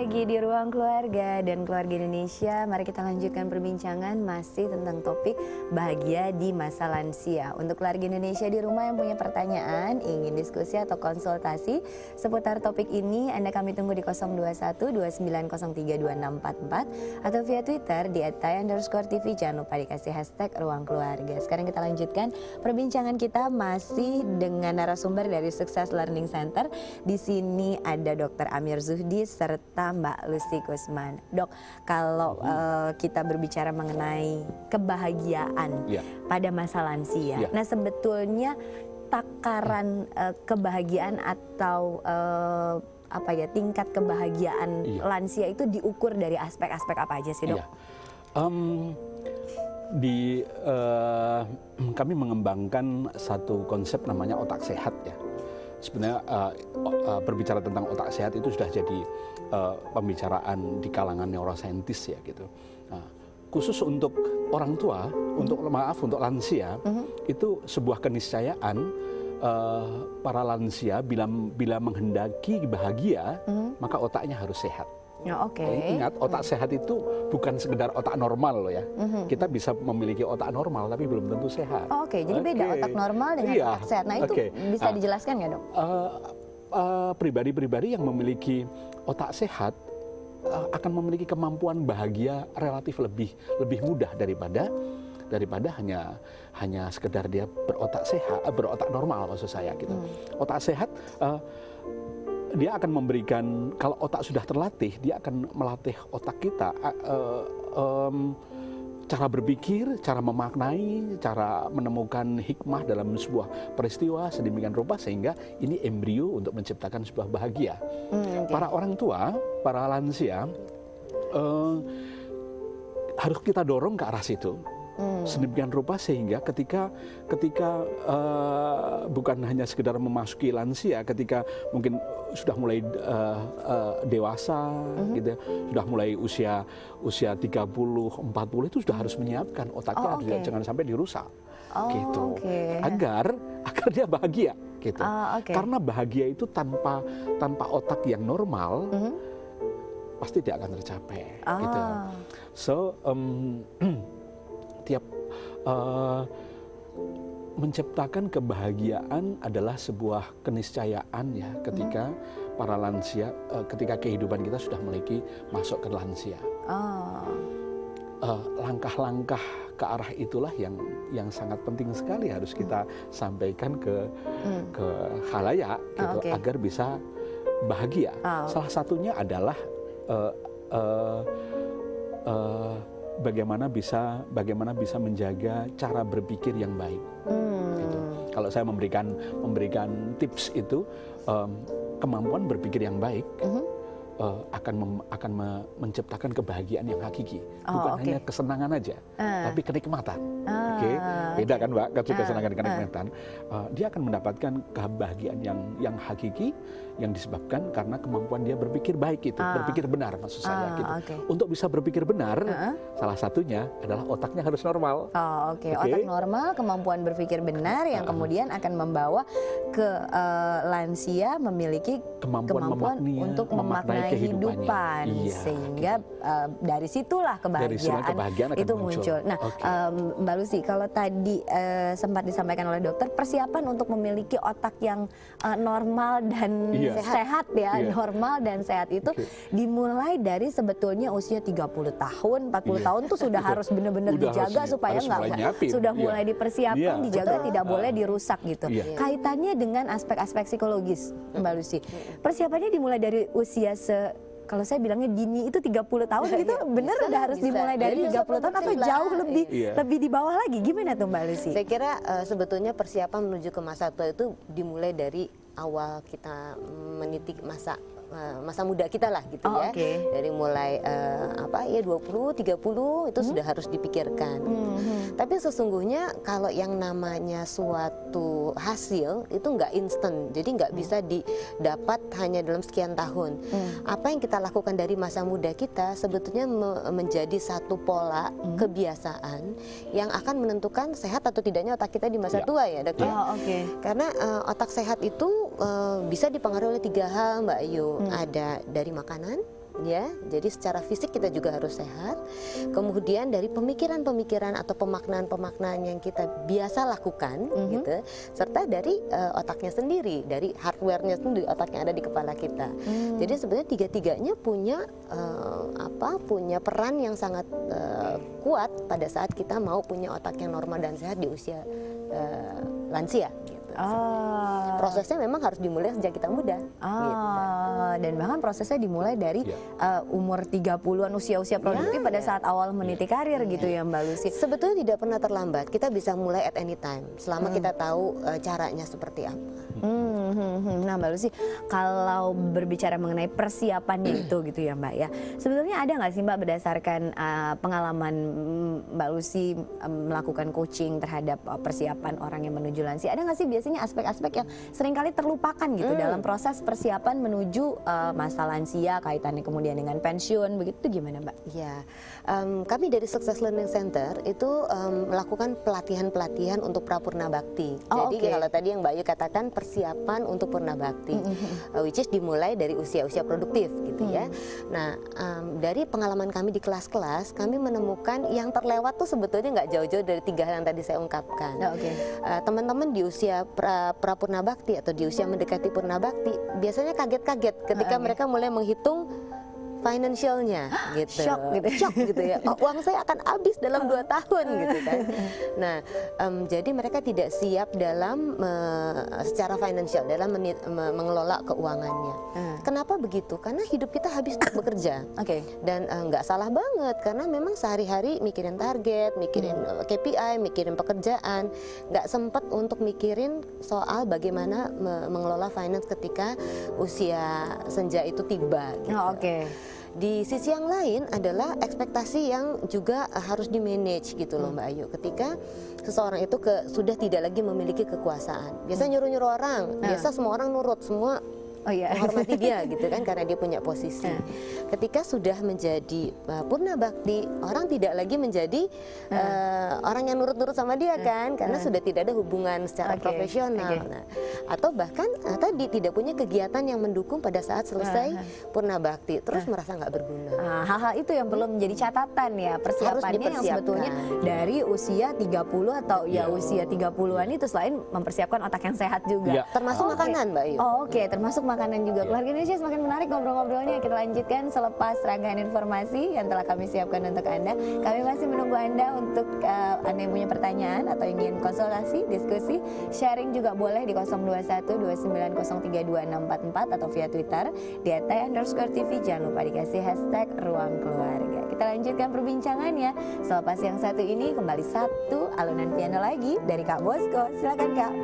lagi di Ruang Keluarga dan Keluarga Indonesia. Mari kita lanjutkan perbincangan masih tentang topik bahagia di masa lansia. Untuk keluarga Indonesia di rumah yang punya pertanyaan, ingin diskusi atau konsultasi seputar topik ini, Anda kami tunggu di 021 2903 2644 atau via Twitter di @thai_tv. Jangan lupa dikasih hashtag Ruang Keluarga. Sekarang kita lanjutkan perbincangan kita masih dengan narasumber dari Sukses Learning Center. Di sini ada Dr. Amir Zuhdi serta Mbak Lucy Kusman. Dok, kalau kita berbicara mengenai kebahagiaan pada masa lansia, nah sebetulnya takaran kebahagiaan atau tingkat kebahagiaan lansia itu diukur dari aspek-aspek apa aja sih, Dok? Kami mengembangkan satu konsep namanya otak sehat ya. Sebenarnya berbicara tentang otak sehat itu sudah jadi pembicaraan di kalangan neurosaintis ya gitu. Nah, khusus untuk orang tua, untuk lansia, itu sebuah keniscayaan para lansia bila menghendaki bahagia, maka otaknya harus sehat. Ingat, otak sehat itu bukan sekedar otak normal loh ya. Kita bisa memiliki otak normal tapi belum tentu sehat. Jadi beda otak normal dengan otak sehat. Nah itu bisa dijelaskan nggak, Dok? Pribadi-pribadi yang memiliki otak sehat akan memiliki kemampuan bahagia relatif lebih mudah daripada hanya sekedar dia berotak normal maksud saya gitu. Otak sehat dia akan memberikan, kalau otak sudah terlatih, dia akan melatih otak kita cara berpikir, cara memaknai, cara menemukan hikmah dalam sebuah peristiwa sedemikian rupa sehingga ini embrio untuk menciptakan sebuah bahagia. Para orang tua, para lansia harus kita dorong ke arah situ. Sedemikian rupa sehingga ketika bukan hanya sekedar memasuki lansia, ketika mungkin sudah mulai dewasa gitu, sudah mulai usia 30, 40 itu sudah harus menyiapkan otaknya jangan sampai dirusak gitu. Agar dia bahagia gitu. Karena bahagia itu tanpa otak yang normal pasti tidak akan tercapai gitu. So menciptakan kebahagiaan adalah sebuah keniscayaan ya ketika para lansia, ketika kehidupan kita sudah mulai masuk ke lansia. Langkah-langkah ke arah itulah yang sangat penting sekali harus kita sampaikan ke khalayak gitu, agar bisa bahagia. Salah satunya adalah bagaimana bisa menjaga cara berpikir yang baik. Gitu. Kalau saya memberikan tips itu, kemampuan berpikir yang baik akan menciptakan kebahagiaan yang hakiki, bukan hanya kesenangan aja, tapi kenikmatan. Beda kan, Mbak? Kesenangan dan kenikmatan, dia akan mendapatkan kebahagiaan yang hakiki yang disebabkan karena kemampuan dia berpikir baik itu, berpikir benar maksud saya gitu. Untuk bisa berpikir benar, salah satunya adalah otaknya harus normal. Otak normal, kemampuan berpikir benar yang kemudian akan membawa ke lansia memiliki kemampuan untuk memaknai kehidupan, sehingga dari situlah kebahagiaan itu muncul. Nah, Mbak Lucy, kalau tadi sempat disampaikan oleh dokter, persiapan untuk memiliki otak yang normal dan sehat ya, normal dan sehat itu dimulai dari sebetulnya usia 30 tahun, 40 tahun tuh sudah harus benar-benar dijaga supaya sudah mulai dipersiapkan, dijaga, tidak boleh dirusak gitu. Kaitannya dengan aspek-aspek psikologis, Mbak Lucy. Persiapannya dimulai dari usia kalau saya bilangnya dini itu 30 tahun gitu, bener udah harus dimulai dari 30 tahun atau jauh lebih di bawah lagi, gimana tuh Mbak Lucy? Saya kira sebetulnya persiapan menuju ke masa tua itu dimulai dari awal kita meniti masa muda kita lah gitu ya. Dari mulai 20, 30 itu sudah harus dipikirkan. Tapi sesungguhnya kalau yang namanya suatu hasil itu nggak instan, jadi nggak bisa didapat hanya dalam sekian tahun. Apa yang kita lakukan dari masa muda kita sebetulnya menjadi satu pola kebiasaan yang akan menentukan sehat atau tidaknya otak kita di masa tua ya, Dok. Karena otak sehat itu bisa dipengaruhi oleh 3 hal, Mbak Ayu. Ada dari makanan, ya. Jadi secara fisik kita juga harus sehat. Kemudian dari pemikiran-pemikiran atau pemaknaan-pemaknaan yang kita biasa lakukan, gitu, serta dari otaknya sendiri, dari hardware-nya sendiri, otak yang ada di kepala kita. Jadi sebenarnya tiga-tiganya punya punya peran yang sangat kuat pada saat kita mau punya otak yang normal dan sehat di usia lansia. Gitu. Prosesnya memang harus dimulai sejak kita muda. Gitu. Dan bahkan prosesnya dimulai dari umur 30-an, usia-usia produktif pada saat awal meniti karir gitu ya Mbak Lucy. Sebetulnya tidak pernah terlambat. Kita bisa mulai at any time selama kita tahu caranya seperti apa. Nah Mbak Lucy, kalau berbicara mengenai persiapannya itu gitu ya Mbak ya, sebetulnya ada nggak sih Mbak berdasarkan pengalaman Mbak Lucy melakukan coaching terhadap persiapan orang yang menuju lansia, ada nggak sih biasanya aspek-aspek yang seringkali terlupakan gitu dalam proses persiapan menuju masa lansia, kaitannya kemudian dengan pensiun, begitu gimana Mbak? Ya, kami dari Success Learning Center itu melakukan pelatihan-pelatihan untuk prapurna bakti. Jadi kalau tadi yang Mbak Ayu katakan persiapan untuk purna bakti, which is dimulai dari usia-usia produktif gitu ya. Nah, dari pengalaman kami di kelas-kelas, kami menemukan yang terlewat tuh sebetulnya nggak jauh-jauh dari 3 hal yang tadi saya ungkapkan. Teman-teman di usia prapurna bakti atau di usia mendekati purna bakti biasanya kaget-kaget ketika mereka mulai menghitung financialnya gitu. Shock gitu ya. Uang saya akan habis dalam 2 tahun gitu kan. Nah, jadi mereka tidak siap dalam secara financial, dalam mengelola keuangannya. Kenapa begitu? Karena hidup kita habis untuk bekerja. Dan nggak salah banget karena memang sehari-hari mikirin target, mikirin KPI, mikirin pekerjaan, nggak sempat untuk mikirin soal bagaimana mengelola finance ketika usia senja itu tiba. Gitu. Di sisi yang lain adalah ekspektasi yang juga harus di-manage gitu loh Mbak Ayu. Ketika seseorang itu sudah tidak lagi memiliki kekuasaan. Biasa nyuruh-nyuruh orang, biasa semua orang nurut, semua menghormati dia gitu kan karena dia punya posisi. Ketika sudah menjadi purna bakti, orang tidak lagi menjadi orang yang nurut-nurut sama dia kan karena sudah tidak ada hubungan secara profesional. Nah, atau bahkan tadi tidak punya kegiatan yang mendukung pada saat selesai purna bakti, terus merasa nggak berguna. Hal-hal itu yang belum menjadi catatan ya, persiapannya yang sebetulnya dari usia 30 atau usia 30-an itu selain mempersiapkan otak yang sehat juga. Termasuk makanan Mbak Ayu. Termasuk makanan juga. Keluarga Indonesia semakin menarik ngobrol-ngobrolnya. Kita lanjutkan selepas rangkaian informasi yang telah kami siapkan untuk Anda. Kami masih menunggu Anda untuk Anda yang punya pertanyaan atau ingin konsultasi, diskusi, sharing juga boleh di 02129032644 atau via Twitter di @tai_TV. Jangan lupa dikasih hashtag Ruang Keluarga. Kita lanjutkan perbincangannya. Selepas yang satu ini kembali satu alunan piano lagi dari Kak Bosco. Silakan Kak.